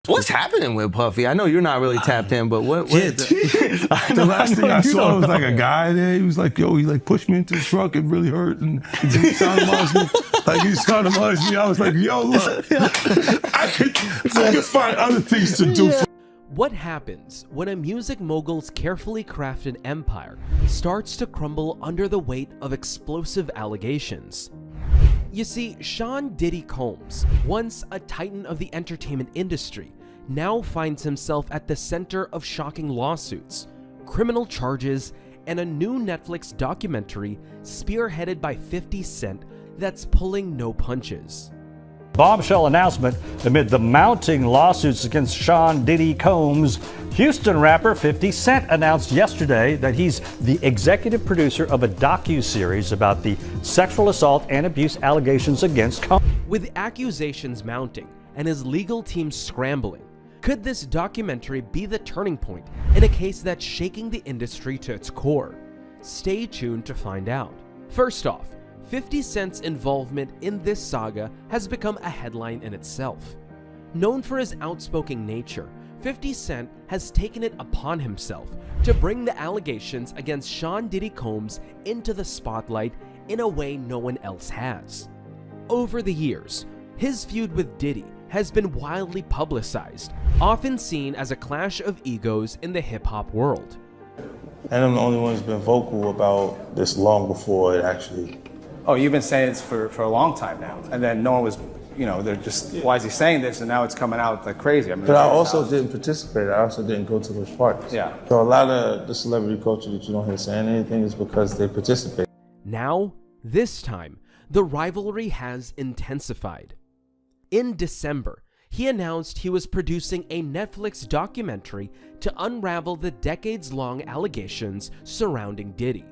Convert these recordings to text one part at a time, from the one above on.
What's happening with Puffy? I know you're not really tapped in, but what the last thing I saw was like a guy there. He was like, yo, he like pushed me into the truck. It really hurt. And he sounded me. Like he sounded me. I was like, yo, look, I could find other things to do. What happens when a music mogul's carefully crafted empire starts to crumble under the weight of explosive allegations? You see, Sean Diddy Combs, once a titan of the entertainment industry, now finds himself at the center of shocking lawsuits, criminal charges, and a new Netflix documentary spearheaded by 50 Cent that's pulling no punches. Bombshell announcement amid the mounting lawsuits against Sean Diddy Combs. Houston rapper 50 Cent announced yesterday that he's the executive producer of a docuseries about the sexual assault and abuse allegations against Combs. With accusations mounting and his legal team scrambling, could this documentary be the turning point in a case that's shaking the industry to its core? Stay tuned to find out. First off, 50 Cent's involvement in this saga has become a headline in itself. Known for his outspoken nature, 50 Cent has taken it upon himself to bring the allegations against Sean Diddy Combs into the spotlight in a way no one else has. Over the years, his feud with Diddy has been wildly publicized, often seen as a clash of egos in the hip-hop world. And I'm the only one who's been vocal about this long before it actually. Oh, you've been saying this for a long time now, and then no one was, they're just, why is he saying this? And now it's coming out like crazy. I mean, but I also didn't participate. I also didn't go to those parties. Yeah. So a lot of the celebrity culture that you don't hear saying anything is because they participate. Now, this time, the rivalry has intensified. In December, he announced he was producing a Netflix documentary to unravel the decades-long allegations surrounding Diddy.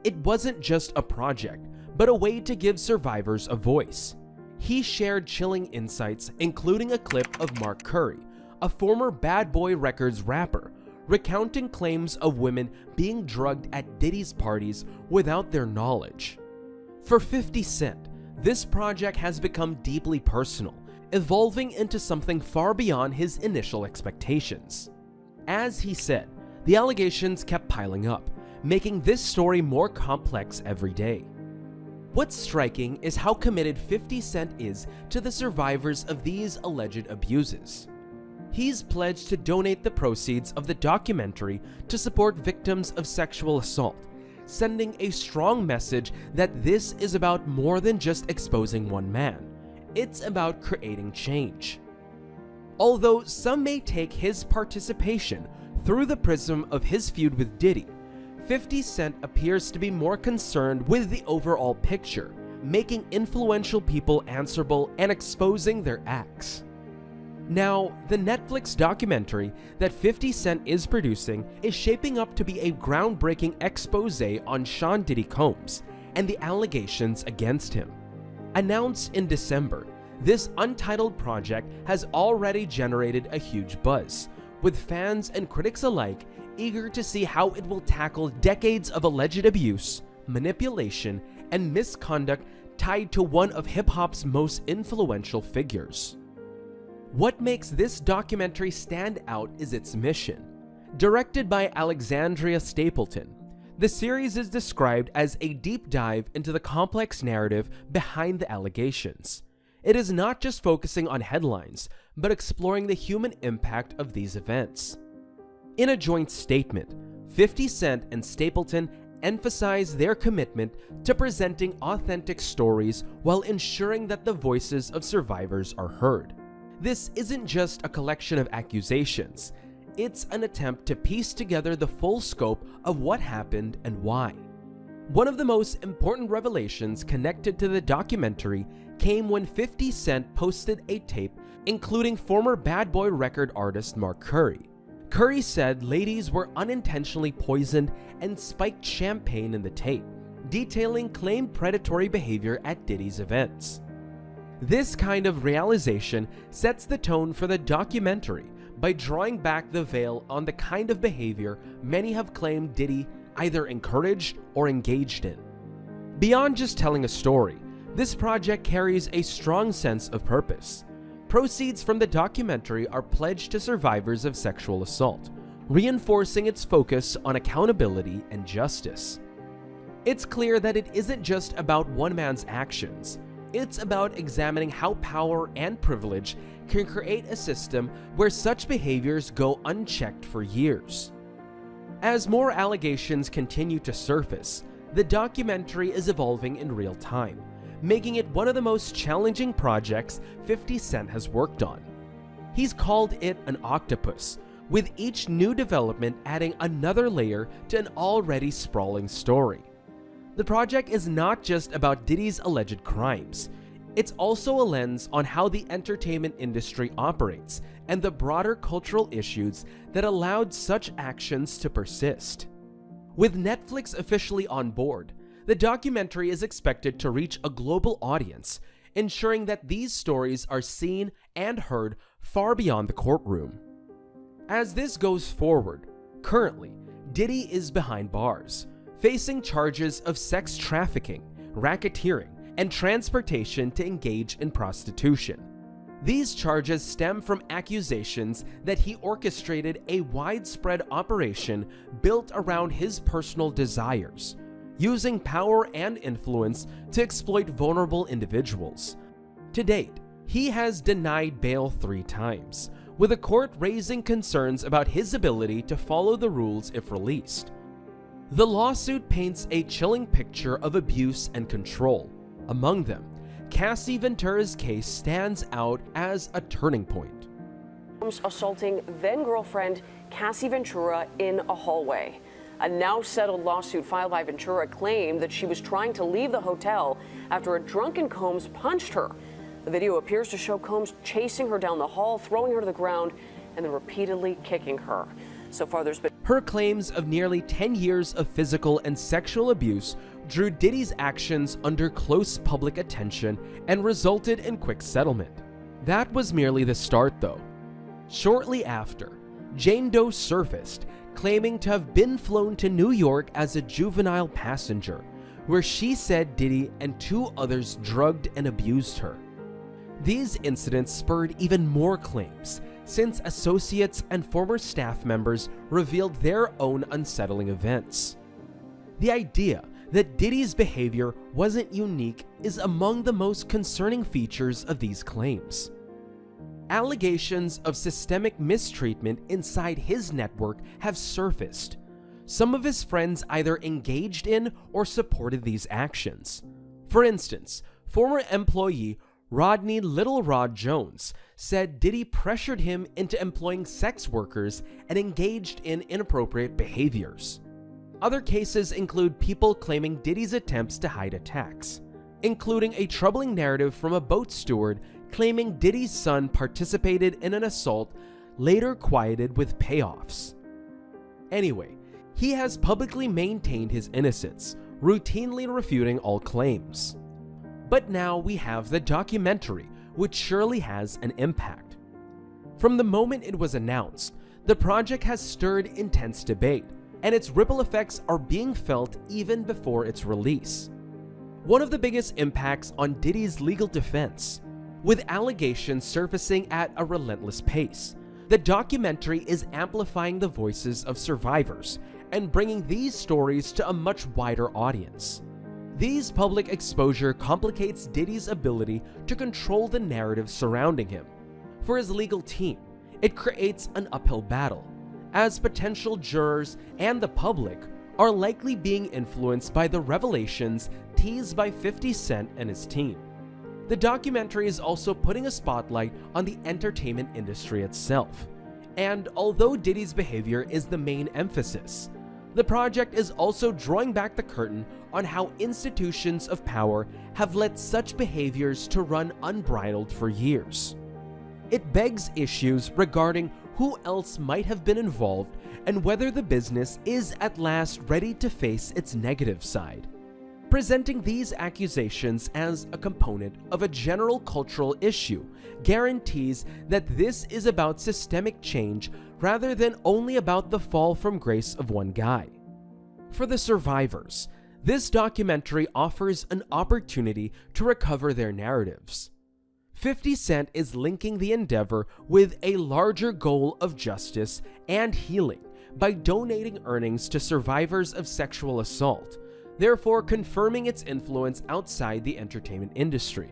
It wasn't just a project, but a way to give survivors a voice. He shared chilling insights, including a clip of Mark Curry, a former Bad Boy Records rapper, recounting claims of women being drugged at Diddy's parties without their knowledge. For 50 Cent, this project has become deeply personal, evolving into something far beyond his initial expectations. As he said, the allegations kept piling up, making this story more complex every day. What's striking is how committed 50 Cent is to the survivors of these alleged abuses. He's pledged to donate the proceeds of the documentary to support victims of sexual assault, sending a strong message that this is about more than just exposing one man. It's about creating change. Although some may take his participation through the prism of his feud with Diddy, 50 Cent appears to be more concerned with the overall picture, making influential people answerable and exposing their acts. Now, the Netflix documentary that 50 Cent is producing is shaping up to be a groundbreaking expose on Sean Diddy Combs and the allegations against him. Announced in December, this untitled project has already generated a huge buzz, with fans and critics alike eager to see how it will tackle decades of alleged abuse, manipulation, and misconduct tied to one of hip-hop's most influential figures. What makes this documentary stand out is its mission. Directed by Alexandria Stapleton, the series is described as a deep dive into the complex narrative behind the allegations. It is not just focusing on headlines, but exploring the human impact of these events. In a joint statement, 50 Cent and Stapleton emphasize their commitment to presenting authentic stories while ensuring that the voices of survivors are heard. This isn't just a collection of accusations, it's an attempt to piece together the full scope of what happened and why. One of the most important revelations connected to the documentary came when 50 Cent posted a tape including former Bad Boy record artist Mark Curry. Curry said ladies were unintentionally poisoned and spiked champagne in the tape, detailing claimed predatory behavior at Diddy's events. This kind of realization sets the tone for the documentary by drawing back the veil on the kind of behavior many have claimed Diddy either encouraged or engaged in. Beyond just telling a story, this project carries a strong sense of purpose. Proceeds from the documentary are pledged to survivors of sexual assault, reinforcing its focus on accountability and justice. It's clear that it isn't just about one man's actions. It's about examining how power and privilege can create a system where such behaviors go unchecked for years. As more allegations continue to surface, the documentary is evolving in real time, making it one of the most challenging projects 50 Cent has worked on. He's called it an octopus, with each new development adding another layer to an already sprawling story. The project is not just about Diddy's alleged crimes. It's also a lens on how the entertainment industry operates and the broader cultural issues that allowed such actions to persist. With Netflix officially on board, the documentary is expected to reach a global audience, ensuring that these stories are seen and heard far beyond the courtroom. As this goes forward, currently, Diddy is behind bars, facing charges of sex trafficking, racketeering, and transportation to engage in prostitution. These charges stem from accusations that he orchestrated a widespread operation built around his personal desires, using power and influence to exploit vulnerable individuals. To date, he has denied bail 3 times, with a court raising concerns about his ability to follow the rules if released. The lawsuit paints a chilling picture of abuse and control. Among them, Cassie Ventura's case stands out as a turning point. Assaulting then-girlfriend Cassie Ventura in a hallway. A now-settled lawsuit filed by Ventura claimed that she was trying to leave the hotel after a drunken Combs punched her. The video appears to show Combs chasing her down the hall, throwing her to the ground, and then repeatedly kicking her. So far, there's been... Her claims of nearly 10 years of physical and sexual abuse drew Diddy's actions under close public attention and resulted in quick settlement. That was merely the start, though. Shortly after, Jane Doe surfaced, claiming to have been flown to New York as a juvenile passenger, where she said Diddy and 2 others drugged and abused her. These incidents spurred even more claims, since associates and former staff members revealed their own unsettling events. The idea that Diddy's behavior wasn't unique is among the most concerning features of these claims. Allegations of systemic mistreatment inside his network have surfaced. Some of his friends either engaged in or supported these actions. For instance, former employee Rodney Little Rod Jones said Diddy pressured him into employing sex workers and engaged in inappropriate behaviors. Other cases include people claiming Diddy's attempts to hide attacks, including a troubling narrative from a boat steward claiming Diddy's son participated in an assault, later quieted with payoffs. Anyway, he has publicly maintained his innocence, routinely refuting all claims. But now we have the documentary, which surely has an impact. From the moment it was announced, the project has stirred intense debate, and its ripple effects are being felt even before its release. One of the biggest impacts on Diddy's legal defense, with allegations surfacing at a relentless pace. The documentary is amplifying the voices of survivors and bringing these stories to a much wider audience. These public exposure complicates Diddy's ability to control the narrative surrounding him. For his legal team, it creates an uphill battle, as potential jurors and the public are likely being influenced by the revelations teased by 50 Cent and his team. The documentary is also putting a spotlight on the entertainment industry itself. And although Diddy's behavior is the main emphasis, the project is also drawing back the curtain on how institutions of power have let such behaviors to run unbridled for years. It begs issues regarding who else might have been involved and whether the business is at last ready to face its negative side. Presenting these accusations as a component of a general cultural issue guarantees that this is about systemic change rather than only about the fall from grace of one guy. For the survivors, this documentary offers an opportunity to recover their narratives. 50 Cent is linking the endeavor with a larger goal of justice and healing by donating earnings to survivors of sexual assault, therefore confirming its influence outside the entertainment industry.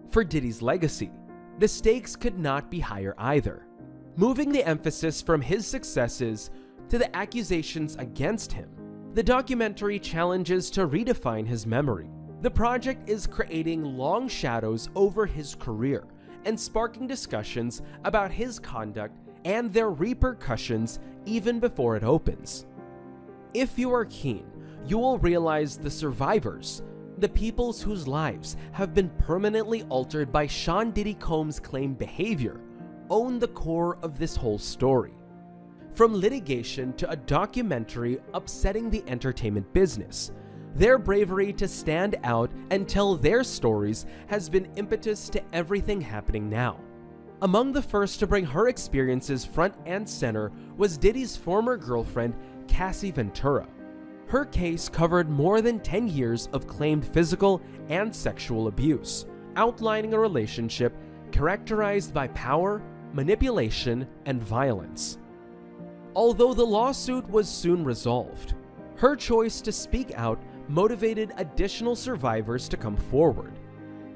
For Diddy's legacy, the stakes could not be higher either, moving the emphasis from his successes to the accusations against him. The documentary challenges to redefine his memory. The project is creating long shadows over his career and sparking discussions about his conduct and their repercussions even before it opens. If you are keen, you will realize the survivors, the peoples whose lives have been permanently altered by Sean Diddy Combs' claimed behavior, own the core of this whole story. From litigation to a documentary upsetting the entertainment business, their bravery to stand out and tell their stories has been impetus to everything happening now. Among the first to bring her experiences front and center was Diddy's former girlfriend, Cassie Ventura. Her case covered more than 10 years of claimed physical and sexual abuse, outlining a relationship characterized by power, manipulation, and violence. Although the lawsuit was soon resolved, her choice to speak out motivated additional survivors to come forward.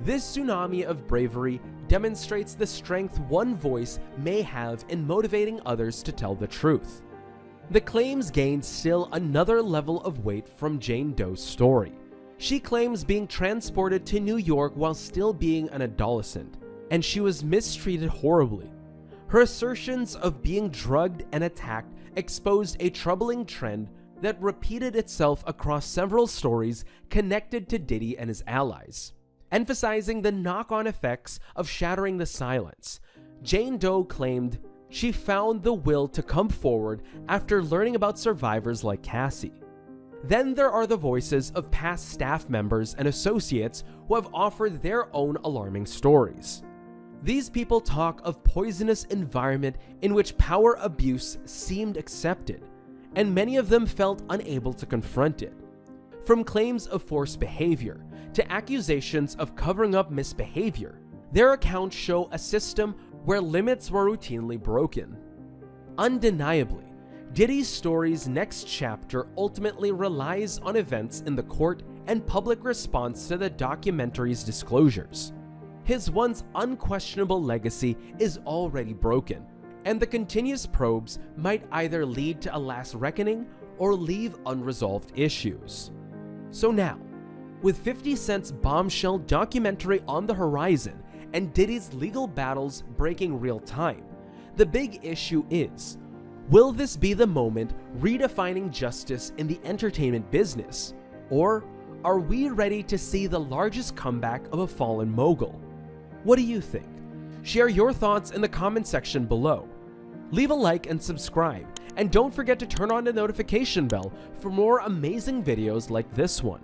This tsunami of bravery demonstrates the strength one voice may have in motivating others to tell the truth. The claims gained still another level of weight from Jane Doe's story. She claims being transported to New York while still being an adolescent, and she was mistreated horribly. Her assertions of being drugged and attacked exposed a troubling trend that repeated itself across several stories connected to Diddy and his allies. Emphasizing the knock-on effects of shattering the silence, Jane Doe claimed she found the will to come forward after learning about survivors like Cassie. Then there are the voices of past staff members and associates who have offered their own alarming stories. These people talk of poisonous environment in which power abuse seemed accepted, and many of them felt unable to confront it. From claims of forced behavior to accusations of covering up misbehavior, their accounts show a system where limits were routinely broken. Undeniably, Diddy's story's next chapter ultimately relies on events in the court and public response to the documentary's disclosures. His once unquestionable legacy is already broken, and the continuous probes might either lead to a last reckoning or leave unresolved issues. So now, with 50 Cent's bombshell documentary on the horizon and Diddy's legal battles breaking real time, the big issue is, will this be the moment redefining justice in the entertainment business? Or are we ready to see the largest comeback of a fallen mogul? What do you think? Share your thoughts in the comment section below. Leave a like and subscribe, and don't forget to turn on the notification bell for more amazing videos like this one.